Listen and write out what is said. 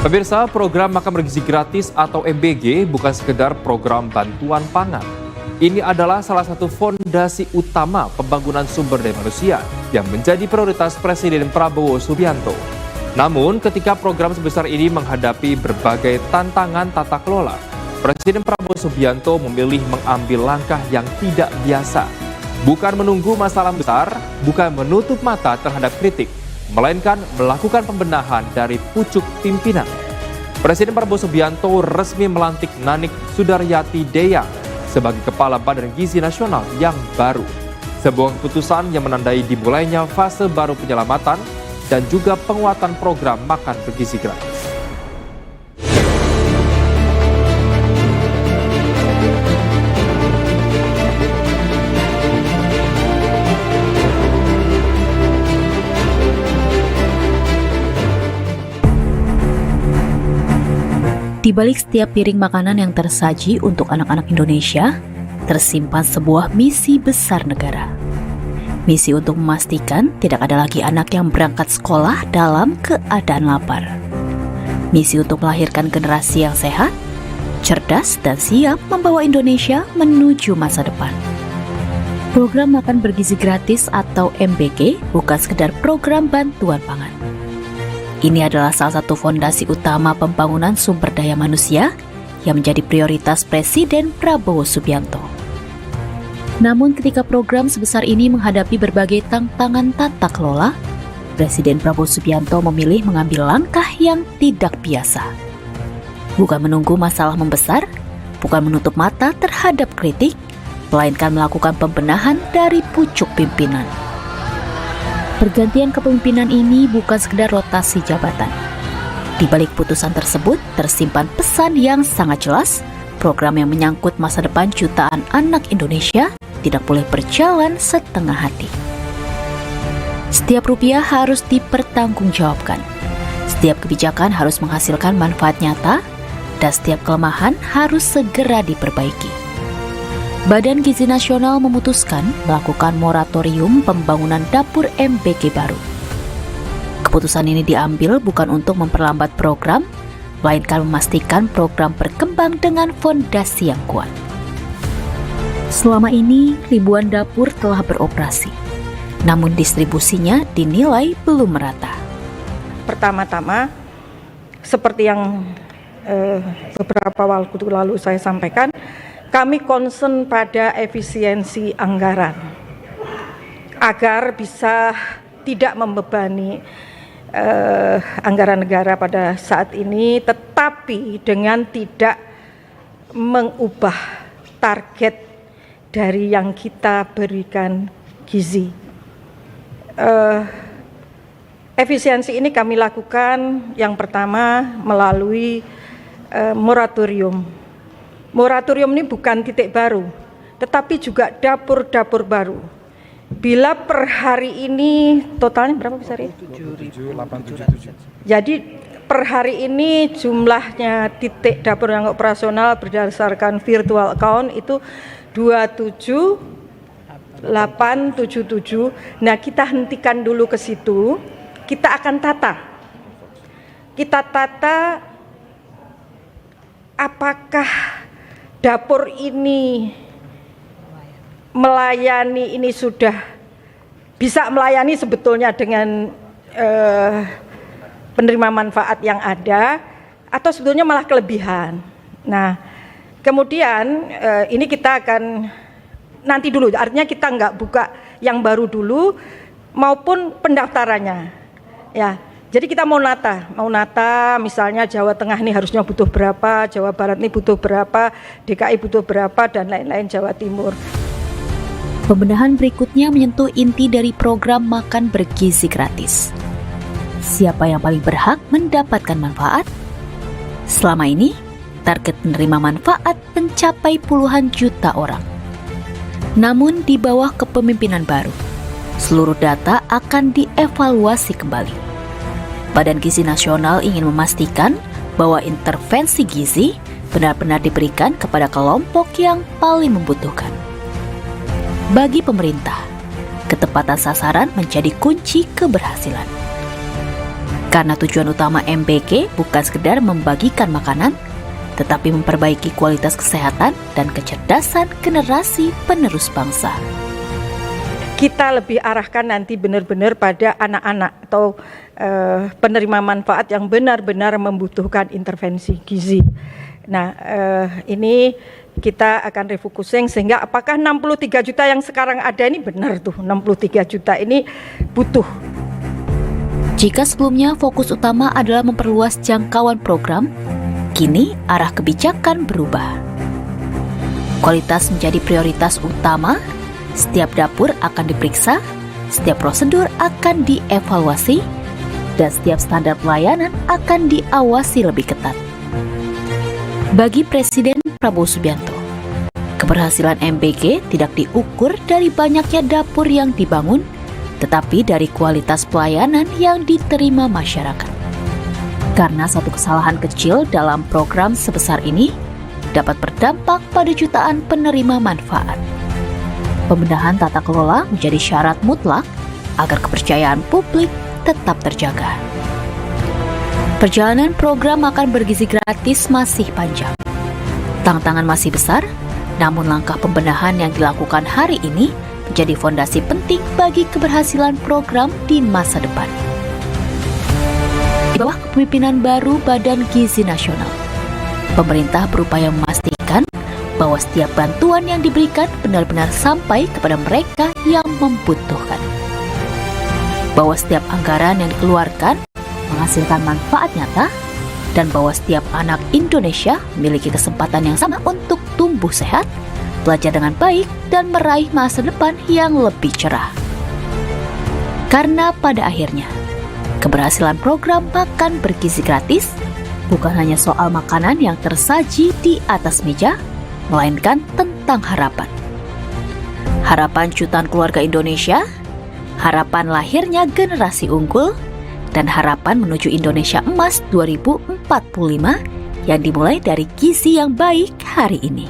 Pemirsa, program makan bergizi gratis atau MBG bukan sekedar program bantuan pangan. Ini adalah salah satu fondasi utama pembangunan sumber daya manusia yang menjadi prioritas Presiden Prabowo Subianto. Namun, ketika program sebesar ini menghadapi berbagai tantangan tata kelola, Presiden Prabowo Subianto memilih mengambil langkah yang tidak biasa. Bukan menunggu masalah besar, bukan menutup mata terhadap kritik, melainkan melakukan pembenahan dari pucuk pimpinan. Presiden Prabowo Subianto resmi melantik Nanik Sudaryati Deyang sebagai Kepala Badan Gizi Nasional yang baru. Sebuah keputusan yang menandai dimulainya fase baru penyelamatan dan juga penguatan program makan bergizi gratis. Di balik setiap piring makanan yang tersaji untuk anak-anak Indonesia, tersimpan sebuah misi besar negara. Misi untuk memastikan tidak ada lagi anak yang berangkat sekolah dalam keadaan lapar. Misi untuk melahirkan generasi yang sehat, cerdas, dan siap membawa Indonesia menuju masa depan. Program makan bergizi gratis atau MBG bukan sekedar program bantuan pangan. Ini adalah salah satu fondasi utama pembangunan sumber daya manusia yang menjadi prioritas Presiden Prabowo Subianto. Namun ketika program sebesar ini menghadapi berbagai tantangan tata kelola, Presiden Prabowo Subianto memilih mengambil langkah yang tidak biasa. Bukan menunggu masalah membesar, bukan menutup mata terhadap kritik, melainkan melakukan pembenahan dari pucuk pimpinan. Pergantian kepemimpinan ini bukan sekedar rotasi jabatan. Di balik putusan tersebut tersimpan pesan yang sangat jelas, program yang menyangkut masa depan jutaan anak Indonesia tidak boleh berjalan setengah hati. Setiap rupiah harus dipertanggungjawabkan. Setiap kebijakan harus menghasilkan manfaat nyata, dan setiap kelemahan harus segera diperbaiki. Badan Gizi Nasional memutuskan melakukan moratorium pembangunan dapur MBG baru. Keputusan ini diambil bukan untuk memperlambat program, melainkan memastikan program berkembang dengan fondasi yang kuat. Selama ini, ribuan dapur telah beroperasi, namun distribusinya dinilai belum merata. Pertama-tama, seperti yang beberapa waktu lalu saya sampaikan, kami concern pada efisiensi anggaran agar bisa tidak membebani anggaran negara pada saat ini, tetapi dengan tidak mengubah target dari yang kita berikan gizi. Efisiensi ini kami lakukan yang pertama melalui moratorium. Moratorium ini bukan titik baru, tetapi juga dapur-dapur baru. Bila per hari ini totalnya berapa besar ya? 7.877. Jadi per hari ini jumlahnya titik dapur yang operasional berdasarkan virtual account itu 27.877. Nah, kita hentikan dulu ke situ. Kita akan tata. Kita tata apakah dapur ini melayani, ini sudah bisa melayani sebetulnya dengan penerima manfaat yang ada, atau sebetulnya malah kelebihan. Nah, kemudian ini kita akan nanti dulu, artinya kita nggak buka yang baru dulu maupun pendaftarannya, ya. Jadi kita mau nata misalnya Jawa Tengah ini harusnya butuh berapa, Jawa Barat ini butuh berapa, DKI butuh berapa, dan lain-lain, Jawa Timur. Pembenahan berikutnya menyentuh inti dari program makan bergizi gratis. Siapa yang paling berhak mendapatkan manfaat? Selama ini, target penerima manfaat mencapai puluhan juta orang. Namun di bawah kepemimpinan baru, seluruh data akan dievaluasi kembali. Badan Gizi Nasional ingin memastikan bahwa intervensi gizi benar-benar diberikan kepada kelompok yang paling membutuhkan. Bagi pemerintah, ketepatan sasaran menjadi kunci keberhasilan. Karena tujuan utama MBG bukan sekedar membagikan makanan, tetapi memperbaiki kualitas kesehatan dan kecerdasan generasi penerus bangsa. Kita lebih arahkan nanti benar-benar pada anak-anak atau penerima manfaat yang benar-benar membutuhkan intervensi gizi. Nah, ini kita akan refocusing sehingga apakah 63 juta yang sekarang ada ini benar tuh 63 juta ini butuh. Jika sebelumnya fokus utama adalah memperluas jangkauan program, kini arah kebijakan berubah. Kualitas menjadi prioritas utama, setiap dapur akan diperiksa, setiap prosedur akan dievaluasi, dan setiap standar pelayanan akan diawasi lebih ketat. Bagi Presiden Prabowo Subianto, keberhasilan MBG tidak diukur dari banyaknya dapur yang dibangun, tetapi dari kualitas pelayanan yang diterima masyarakat. Karena satu kesalahan kecil dalam program sebesar ini dapat berdampak pada jutaan penerima manfaat. Pembenahan tata kelola menjadi syarat mutlak agar kepercayaan publik tetap terjaga. Perjalanan program makan bergizi gratis masih panjang. Tantangan masih besar, namun langkah pembenahan yang dilakukan hari ini menjadi fondasi penting bagi keberhasilan program di masa depan. Di bawah kepemimpinan baru Badan Gizi Nasional, pemerintah berupaya memastikan bahwa setiap bantuan yang diberikan benar-benar sampai kepada mereka yang membutuhkan. Bahwa setiap anggaran yang dikeluarkan menghasilkan manfaat nyata, dan bahwa setiap anak Indonesia memiliki kesempatan yang sama untuk tumbuh sehat, belajar dengan baik, dan meraih masa depan yang lebih cerah. Karena pada akhirnya, keberhasilan program makan bergizi gratis bukan hanya soal makanan yang tersaji di atas meja, melainkan tentang harapan. Harapan jutaan keluarga Indonesia, harapan lahirnya generasi unggul, dan harapan menuju Indonesia Emas 2045 yang dimulai dari gizi yang baik hari ini.